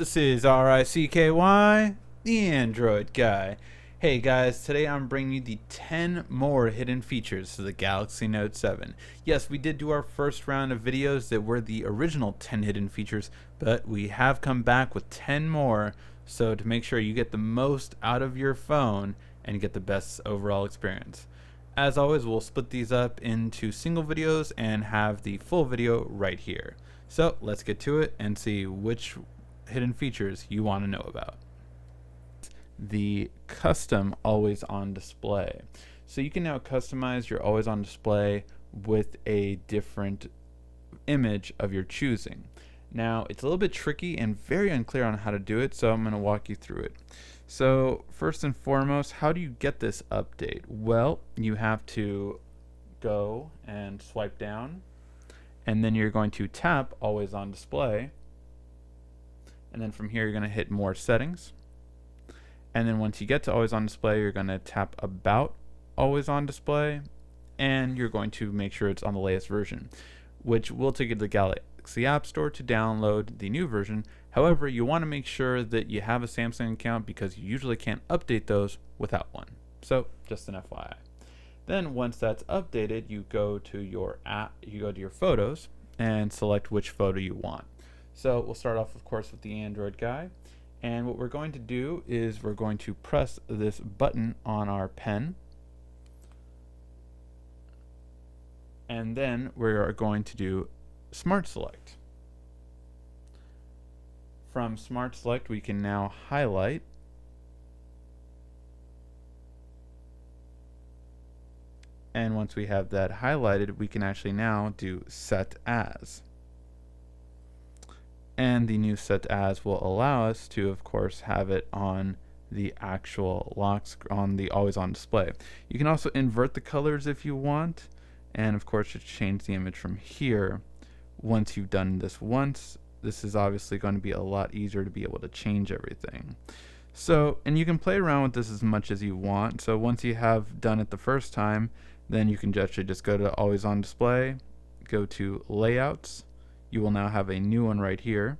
This is RICKY, the Android guy. Hey guys, today I'm bringing you the 10 more hidden features to the Galaxy Note 7. Yes, we did do our first round of videos that were the original 10 hidden features, but we have come back with 10 more, so to make sure you get the most out of your phone and get the best overall experience. As always, we'll split these up into single videos and have the full video right here. So let's get to it and see which hidden features you want to know about. The custom always on display. So you can now customize your always on display with a different image of your choosing. Now it's a little bit tricky and very unclear on how to do it, so I'm going to walk you through it. So first and foremost, how do you get this update? Well, you have to go and swipe down, and then you're going to tap always on display, and then from here you're going to hit more settings. And then once you get to always on display, you're going to tap about always on display, and you're going to make sure it's on the latest version, which will take you to the Galaxy App Store to download the new version. However, you want to make sure that you have a Samsung account because you usually can't update those without one. So just an FYI. Then once that's updated, you go to your app, you go to your photos and select which photo you want. So we'll start off, of course, with the Android guy. And what we're going to do is we're going to press this button on our pen, and then we are going to do Smart Select. From Smart Select, we can now highlight, and once we have that highlighted, we can actually now do Set As. And the new Set As will allow us to, of course, have it on the actual on the always on display. You can also invert the colors if you want, and of course just change the image from here. Once you've done this once, this is obviously going to be a lot easier to be able to change everything. So, and you can play around with this as much as you want. So once you have done it the first time, then you can actually just go to always on display, go to layouts. You will now have a new one right here,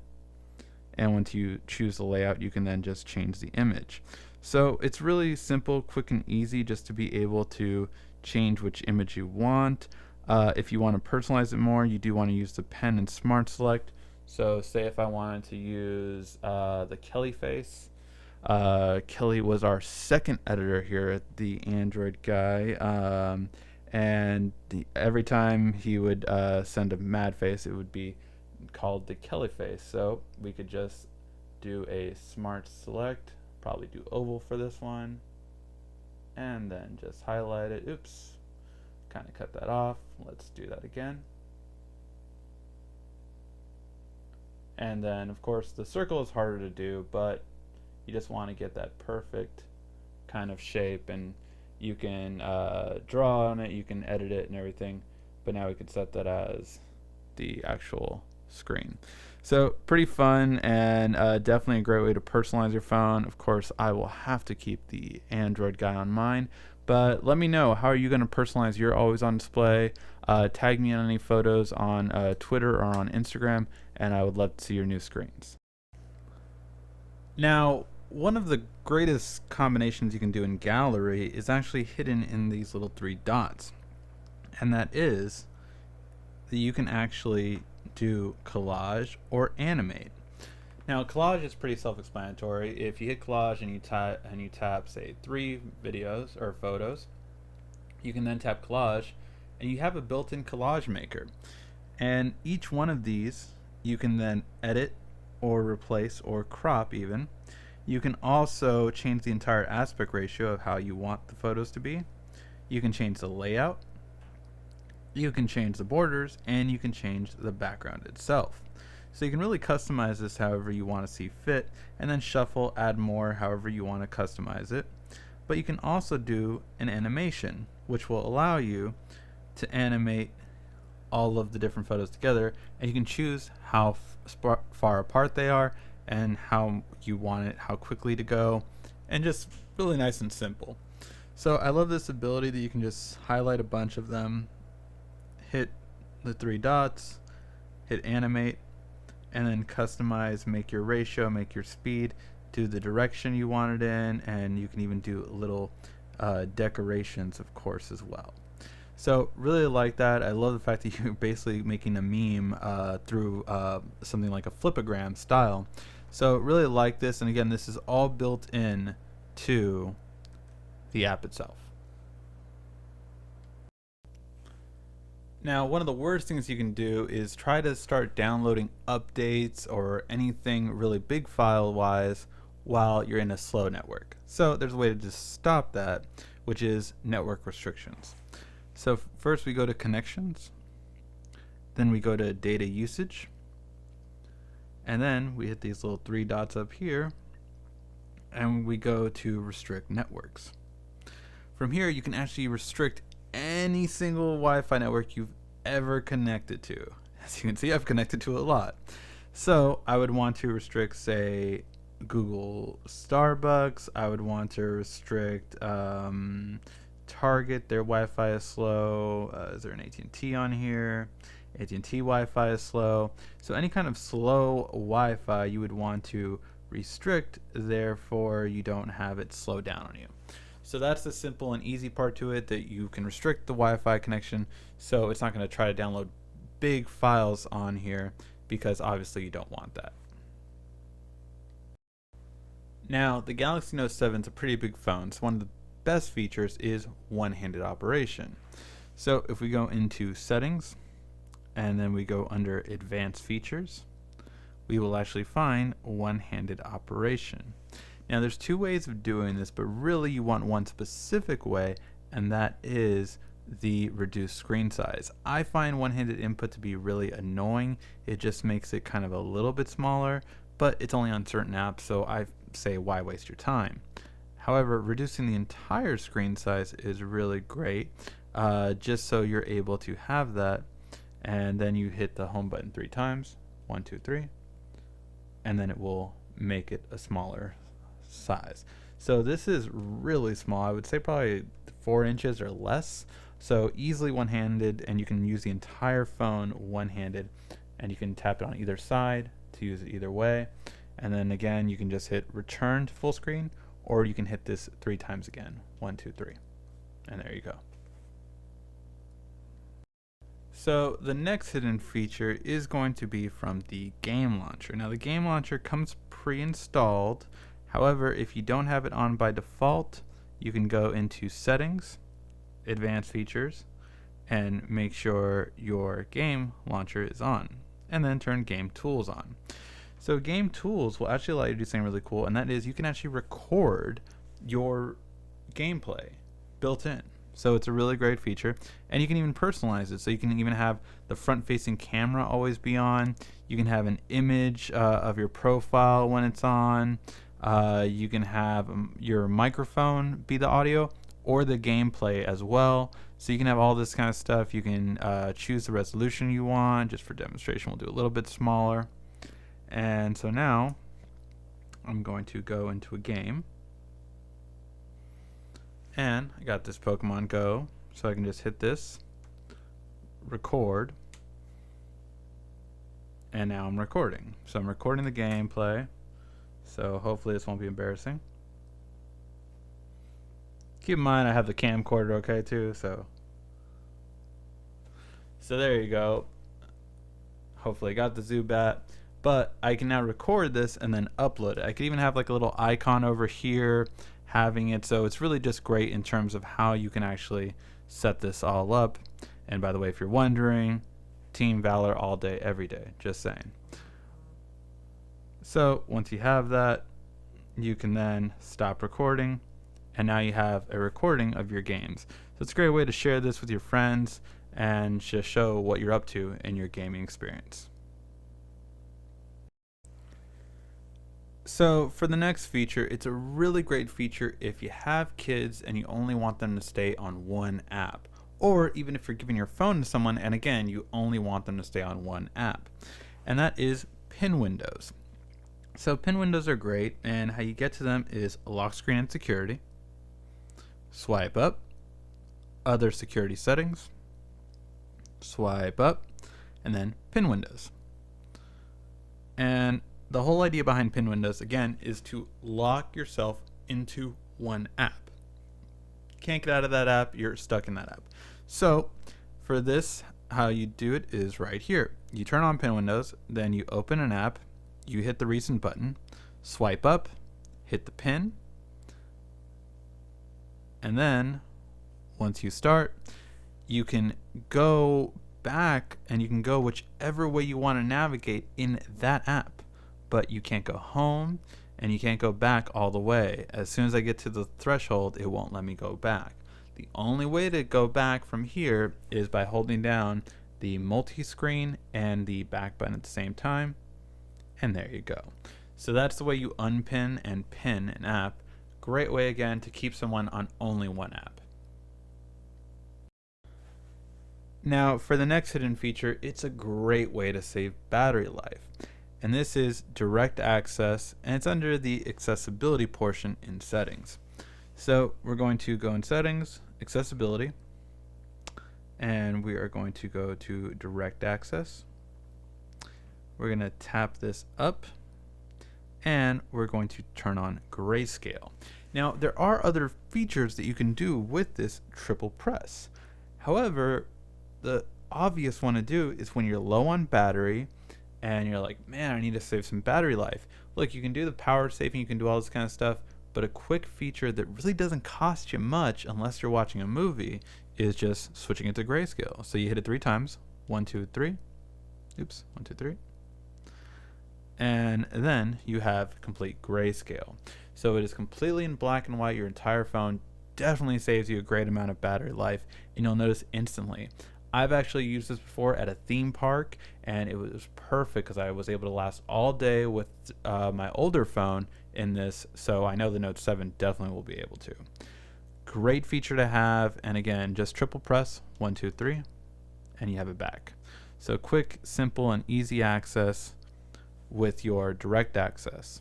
and once you choose the layout, you can then just change the image. So it's really simple, quick and easy just to be able to change which image you want. If you want to personalize it more, you do want to use the pen and Smart Select. So say if I wanted to use the Kelly face. Kelly was our second editor here at the Android guy, and every time he would send a mad face, it would be called the Kelly face. So we could just do a Smart Select, probably do oval for this one, and then just highlight it. Oops, kind of cut that off. Let's do that again. And then of course the circle is harder to do, but you just want to get that perfect kind of shape, and you can draw on it, you can edit it and everything, but now we can set that as the actual screen. So pretty fun, and definitely a great way to personalize your phone. Of course, I will have to keep the Android guy on mine, but let me know, how are you going to personalize your always on display? Tag me on any photos on Twitter or on Instagram, and I would love to see your new screens. Now, one of the greatest combinations you can do in gallery is actually hidden in these little three dots, and that is that you can actually do collage or animate. Now collage is pretty self-explanatory. If you hit collage and you tap say 3 videos or photos, you can then tap collage and you have a built-in collage maker, and each one of these you can then edit or replace or crop even. You can also change the entire aspect ratio of how you want the photos to be. You can change the layout, you can change the borders, and you can change the background itself. So you can really customize this however you want to see fit, and then shuffle, add more however you want to customize it. But you can also do an animation, which will allow you to animate all of the different photos together, and you can choose how far apart they are and how you want it, how quickly to go, and just really nice and simple. So I love this ability that you can just highlight a bunch of them, hit the 3 dots, hit animate, and then customize, make your ratio, make your speed, do the direction you want it in, and you can even do little decorations, of course, as well. So really like that. I love the fact that you're basically making a meme through something like a flipogram style. So really like this, and again, this is all built in to the app itself. Now, one of the worst things you can do is try to start downloading updates or anything really big file wise while you're in a slow network. So there's a way to just stop that, which is network restrictions. So first we go to connections, then we go to data usage, and then we hit these little three dots up here, and we go to restrict networks. From here you can actually restrict any single Wi-Fi network you've ever connected to. As you can see, I've connected to a lot. So I would want to restrict, say, Google Starbucks. I would want to restrict Target. Their Wi-Fi is slow. Is there an AT&T on here? AT&T Wi-Fi is slow. So any kind of slow Wi-Fi you would want to restrict, therefore you don't have it slow down on you. So that's the simple and easy part to it, that you can restrict the Wi-Fi connection so it's not going to try to download big files on here, because obviously you don't want that. Now, the Galaxy Note 7 is a pretty big phone, so one of the best features is one-handed operation. So if we go into settings and then we go under advanced features, we will actually find one-handed operation. Now there's two ways of doing this, but really you want one specific way, and that is the reduced screen size. I find one-handed input to be really annoying. It just makes it kind of a little bit smaller, but it's only on certain apps, so I say why waste your time. However, reducing the entire screen size is really great, just so you're able to have that, and then you hit the home button 3 times, 1, 2, 3, and then it will make it a smaller size. So this is really small. I would say probably 4 inches or less. So easily one-handed, and you can use the entire phone one-handed, and you can tap it on either side to use it either way. And then again, you can just hit return to full screen, or you can hit this 3 times again, 1, 2, 3, and there you go. So the next hidden feature is going to be from the game launcher. Now the game launcher comes pre-installed. However, if you don't have it on by default, you can go into settings, advanced features, and make sure your game launcher is on, and then turn game tools on. So game tools will actually allow you to do something really cool, and that is you can actually record your gameplay built in. So it's a really great feature, and you can even personalize it. So you can even have the front-facing camera always be on. You can have an image of your profile when it's on. You can have your microphone be the audio or the gameplay as well. So you can have all this kind of stuff. You can choose the resolution you want. Just for demonstration, we'll do a little bit smaller. And so now I'm going to go into a game. And I got this Pokemon Go, so I can just hit this, record, and now I'm recording. So I'm recording the gameplay, so hopefully this won't be embarrassing. Keep in mind I have the camcorder okay too, so there you go. Hopefully I got the Zubat, but I can now record this and then upload it. I could even have like a little icon over here having it, so it's really just great in terms of how you can actually set this all up. And by the way, if you're wondering, Team Valor all day, every day, just saying. So once you have that, you can then stop recording, and now you have a recording of your games. So it's a great way to share this with your friends and just show what you're up to in your gaming experience. So for the next feature, it's a really great feature if you have kids and you only want them to stay on one app, or even if you're giving your phone to someone and again you only want them to stay on one app, and that is pin windows. So pin windows are great, and how you get to them is lock screen and security, swipe up, other security settings, swipe up, and then pin windows. And the whole idea behind pin windows, again, is to lock yourself into one app. Can't get out of that app, you're stuck in that app. So for this, how you do it is right here. You turn on pin windows, then you open an app, you hit the recent button, swipe up, hit the pin, and then once you start, you can go back and you can go whichever way you want to navigate in that app, but you can't go home and you can't go back all the way. As soon as I get to the threshold, it won't let me go back. The only way to go back from here is by holding down the multi-screen and the back button at the same time, and there you go. So that's the way you unpin and pin an app. Great way, again, to keep someone on only one app. Now, for the next hidden feature, it's a great way to save battery life. And this is direct access, and it's under the accessibility portion in settings. So we're going to go in settings, accessibility, and we are going to go to direct access. We're going to tap this up, and we're going to turn on Grayscale. Now, there are other features that you can do with this triple press. However, the obvious one to do is when you're low on battery and you're like, man, I need to save some battery life. Look, you can do the power saving, you can do all this kind of stuff, but a quick feature that really doesn't cost you much unless you're watching a movie is just switching it to Grayscale. So you hit it 3 times, 1, 2, 3. Oops, 1, 2, 3. And then you have complete Grayscale. So it is completely in black and white. Your entire phone definitely saves you a great amount of battery life, and you'll notice instantly. I've actually used this before at a theme park, and it was perfect because I was able to last all day with my older phone in this, so I know the Note 7 definitely will be able to. Great feature to have, and again, just triple press 1, 2, 3, and you have it back. So quick, simple, and easy access with your direct access.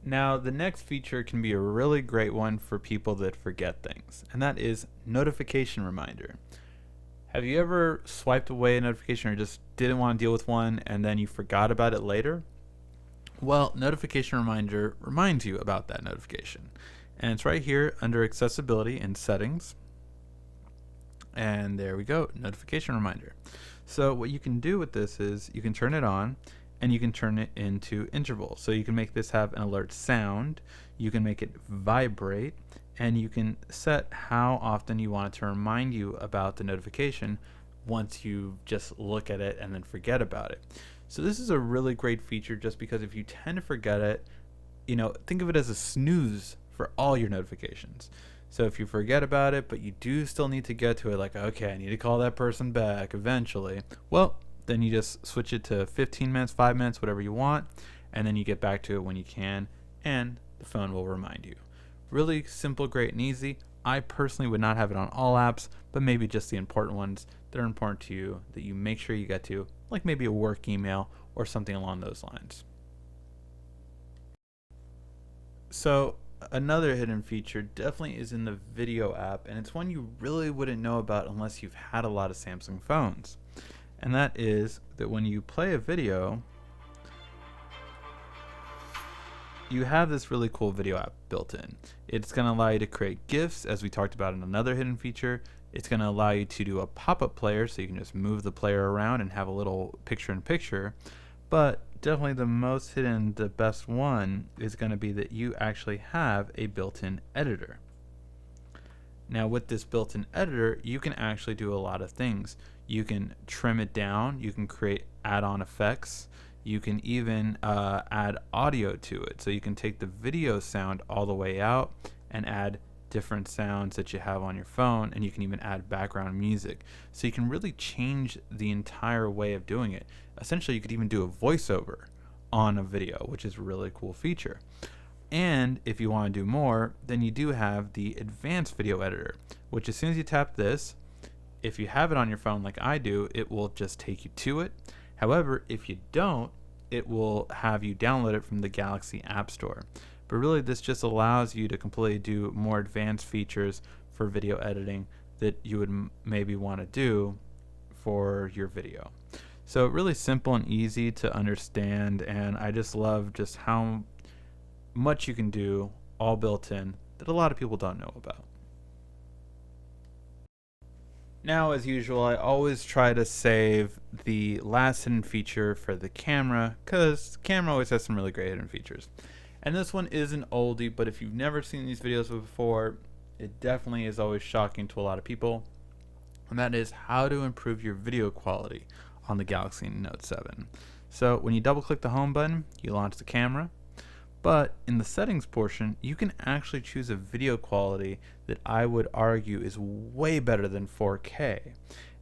Now, the next feature can be a really great one for people that forget things, and that is notification reminder. Have you ever swiped away a notification or just didn't want to deal with one and then you forgot about it later? Well, notification reminder reminds you about that notification. And it's right here under accessibility and settings. And there we go, notification reminder. So what you can do with this is you can turn it on, and you can turn it into intervals. So you can make this have an alert sound, you can make it vibrate, and you can set how often you want it to remind you about the notification once you just look at it and then forget about it. So this is a really great feature just because if you tend to forget it, think of it as a snooze for all your notifications. So if you forget about it, but you do still need to get to it, like, okay, I need to call that person back eventually, well, then you just switch it to 15 minutes, 5 minutes, whatever you want, and then you get back to it when you can, and the phone will remind you. Really simple, great, and easy. I personally would not have it on all apps, but maybe just the important ones that are important to you that you make sure you get to, like maybe a work email or something along those lines. So another hidden feature definitely is in the video app, and it's one you really wouldn't know about unless you've had a lot of Samsung phones. And that is that when you play a video, you have this really cool video app built in. It's going to allow you to create GIFs, as we talked about in another hidden feature. It's going to allow you to do a pop-up player, so you can just move the player around and have a little picture-in-picture. But definitely the most hidden, the best one, is going to be that you actually have a built-in editor. Now with this built-in editor, you can actually do a lot of things. You can trim it down, you can create add-on effects, you can even add audio to it. So you can take the video sound all the way out and add different sounds that you have on your phone, and you can even add background music. So you can really change the entire way of doing it. Essentially, you could even do a voiceover on a video, which is a really cool feature. And if you want to do more, then you do have the advanced video editor, which as soon as you tap this, if you have it on your phone like I do, it will just take you to it. However, if you don't, it will have you download it from the Galaxy App Store. But really, this just allows you to completely do more advanced features for video editing that you would maybe want to do for your video. So really simple and easy to understand, and I just love just how much you can do all built in that a lot of people don't know about. Now, as usual, I always try to save the last hidden feature for the camera, because camera always has some really great hidden features. And this one is an oldie, but if you've never seen these videos before, it definitely is always shocking to a lot of people. And that is how to improve your video quality on the Galaxy Note 7. So when you double click the home button, you launch the camera. But in the settings portion, you can actually choose a video quality that I would argue is way better than 4K.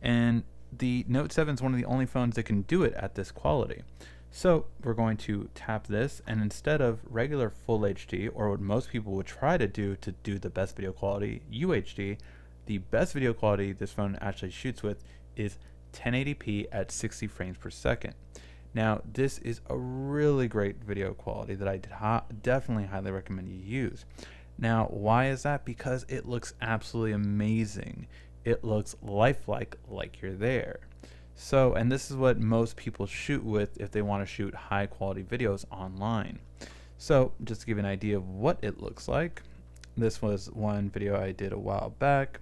And the Note 7 is one of the only phones that can do it at this quality. So we're going to tap this, and instead of regular Full HD, or what most people would try to do the best video quality, UHD, the best video quality this phone actually shoots with is 1080p at 60 frames per second. Now, this is a really great video quality that I definitely highly recommend you use. Now, why is that? Because it looks absolutely amazing. It looks lifelike, like you're there. So, and this is what most people shoot with if they want to shoot high quality videos online. So, just to give you an idea of what it looks like, this was one video I did a while back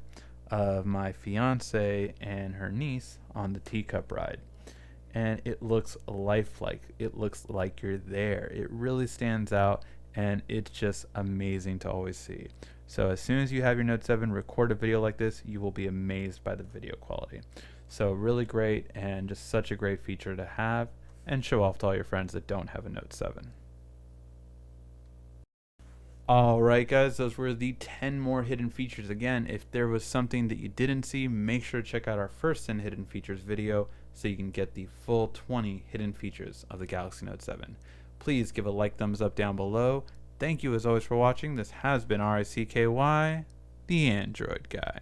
of my fiance and her niece on the teacup ride. And it looks lifelike. It looks like you're there. It really stands out, and it's just amazing to always see. So as soon as you have your Note 7 record a video like this, you will be amazed by the video quality. So really great, and just such a great feature to have and show off to all your friends that don't have a Note 7. Alright guys, those were the 10 more hidden features. Again, if there was something that you didn't see, make sure to check out our first 10 hidden features video so you can get the full 20 hidden features of the Galaxy Note 7. Please give a like, thumbs up down below. Thank you as always for watching. This has been RICKY, the Android Guy.